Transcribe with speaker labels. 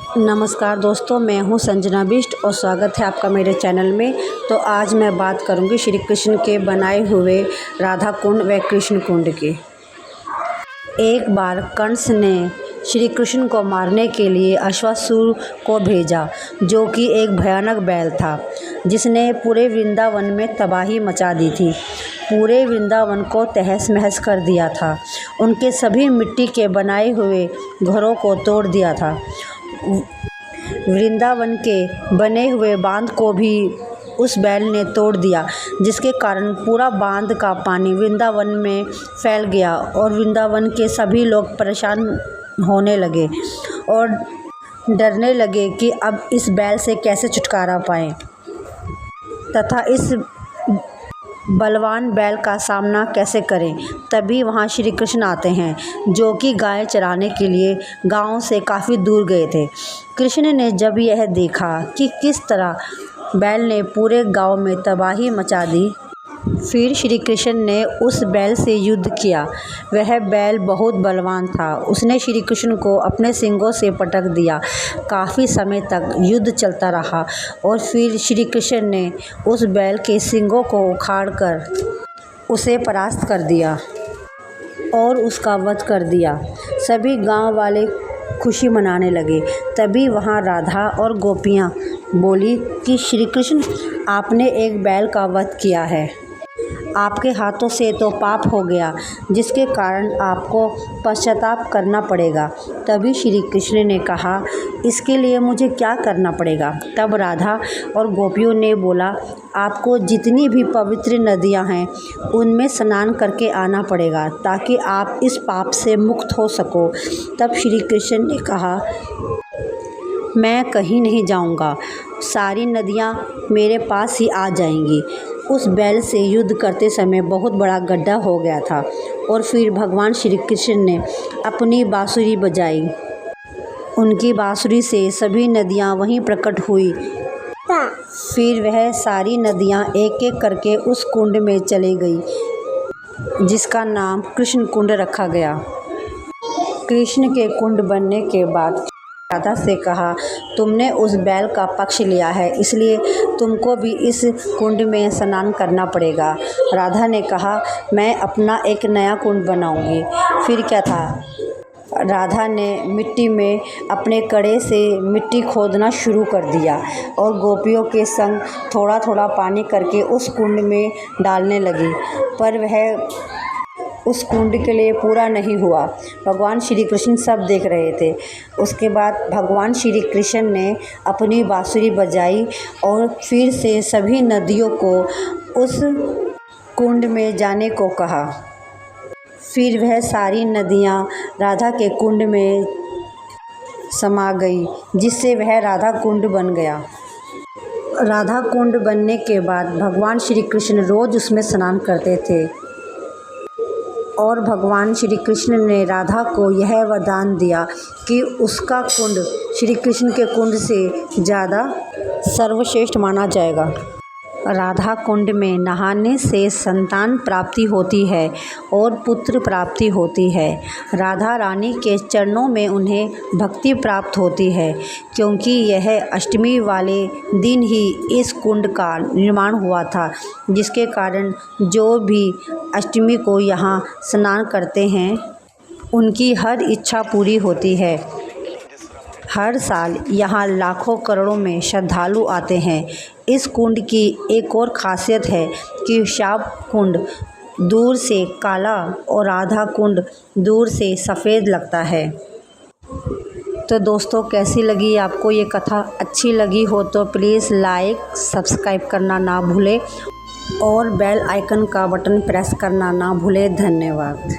Speaker 1: नमस्कार दोस्तों, मैं हूं संजना बिष्ट और स्वागत है आपका मेरे चैनल में। तो आज मैं बात करूंगी श्री कृष्ण के बनाए हुए राधा कुंड व कृष्ण कुंड की। एक बार कंस ने श्री कृष्ण को मारने के लिए अश्वासुर को भेजा, जो कि एक भयानक बैल था जिसने पूरे वृंदावन में तबाही मचा दी थी। पूरे वृंदावन को तहस महस कर दिया था। उनके सभी मिट्टी के बनाए हुए घरों को तोड़ दिया था। वृंदावन के बने हुए बांध को भी उस बैल ने तोड़ दिया, जिसके कारण पूरा बांध का पानी वृंदावन में फैल गया और वृंदावन के सभी लोग परेशान होने लगे और डरने लगे कि अब इस बैल से कैसे छुटकारा पाएं तथा इस बलवान बैल का सामना कैसे करें। तभी वहाँ श्री कृष्ण आते हैं, जो कि गाय चराने के लिए गांव से काफ़ी दूर गए थे। कृष्ण ने जब यह देखा कि किस तरह बैल ने पूरे गांव में तबाही मचा दी, फिर श्री कृष्ण ने उस बैल से युद्ध किया। वह बैल बहुत बलवान था। उसने श्री कृष्ण को अपने सींगों से पटक दिया। काफ़ी समय तक युद्ध चलता रहा और फिर श्री कृष्ण ने उस बैल के सींगों को उखाड़कर उसे परास्त कर दिया और उसका वध कर दिया। सभी गांव वाले खुशी मनाने लगे। तभी वहां राधा और गोपियां बोली कि श्री कृष्ण, आपने एक बैल का वध किया है। आपके हाथों से तो पाप हो गया, जिसके कारण आपको पश्चाताप करना पड़ेगा। तभी श्री कृष्ण ने कहा, इसके लिए मुझे क्या करना पड़ेगा। तब राधा और गोपियों ने बोला, आपको जितनी भी पवित्र नदियां हैं उनमें स्नान करके आना पड़ेगा, ताकि आप इस पाप से मुक्त हो सको। तब श्री कृष्ण ने कहा, मैं कहीं नहीं जाऊंगा, सारी नदियां मेरे पास ही आ जाएंगी। उस बैल से युद्ध करते समय बहुत बड़ा गड्ढा हो गया था और फिर भगवान श्री कृष्ण ने अपनी बांसुरी बजाई। उनकी बांसुरी से सभी नदियां वहीं प्रकट हुई। फिर वह सारी नदियां एक एक करके उस कुंड में चली गई, जिसका नाम कृष्ण कुंड रखा गया। कृष्ण के कुंड बनने के बाद राधा से कहा, तुमने उस बैल का पक्ष लिया है, इसलिए तुमको भी इस कुंड में स्नान करना पड़ेगा। राधा ने कहा, मैं अपना एक नया कुंड बनाऊंगी। फिर क्या था, राधा ने मिट्टी में अपने कड़े से मिट्टी खोदना शुरू कर दिया और गोपियों के संग थोड़ा थोड़ा पानी करके उस कुंड में डालने लगी, पर वह उस कुंड के लिए पूरा नहीं हुआ। भगवान श्री कृष्ण सब देख रहे थे। उसके बाद भगवान श्री कृष्ण ने अपनी बांसुरी बजाई और फिर से सभी नदियों को उस कुंड में जाने को कहा। फिर वह सारी नदियाँ राधा के कुंड में समा गई, जिससे वह राधा कुंड बन गया। राधा कुंड बनने के बाद भगवान श्री कृष्ण रोज़ उसमें स्नान करते थे और भगवान श्री कृष्ण ने राधा को यह वरदान दिया कि उसका कुंड श्री कृष्ण के कुंड से ज़्यादा सर्वश्रेष्ठ माना जाएगा। राधा कुंड में नहाने से संतान प्राप्ति होती है और पुत्र प्राप्ति होती है। राधा रानी के चरणों में उन्हें भक्ति प्राप्त होती है, क्योंकि यह अष्टमी वाले दिन ही इस कुंड का निर्माण हुआ था, जिसके कारण जो भी अष्टमी को यहाँ स्नान करते हैं उनकी हर इच्छा पूरी होती है। हर साल यहाँ लाखों करोड़ों में श्रद्धालु आते हैं। इस कुंड की एक और खासियत है कि श्याम कुंड दूर से काला और राधा कुंड दूर से सफ़ेद लगता है। तो दोस्तों, कैसी लगी आपको ये कथा? अच्छी लगी हो तो प्लीज़ लाइक सब्सक्राइब करना ना भूलें और बेल आइकन का बटन प्रेस करना ना भूलें। धन्यवाद।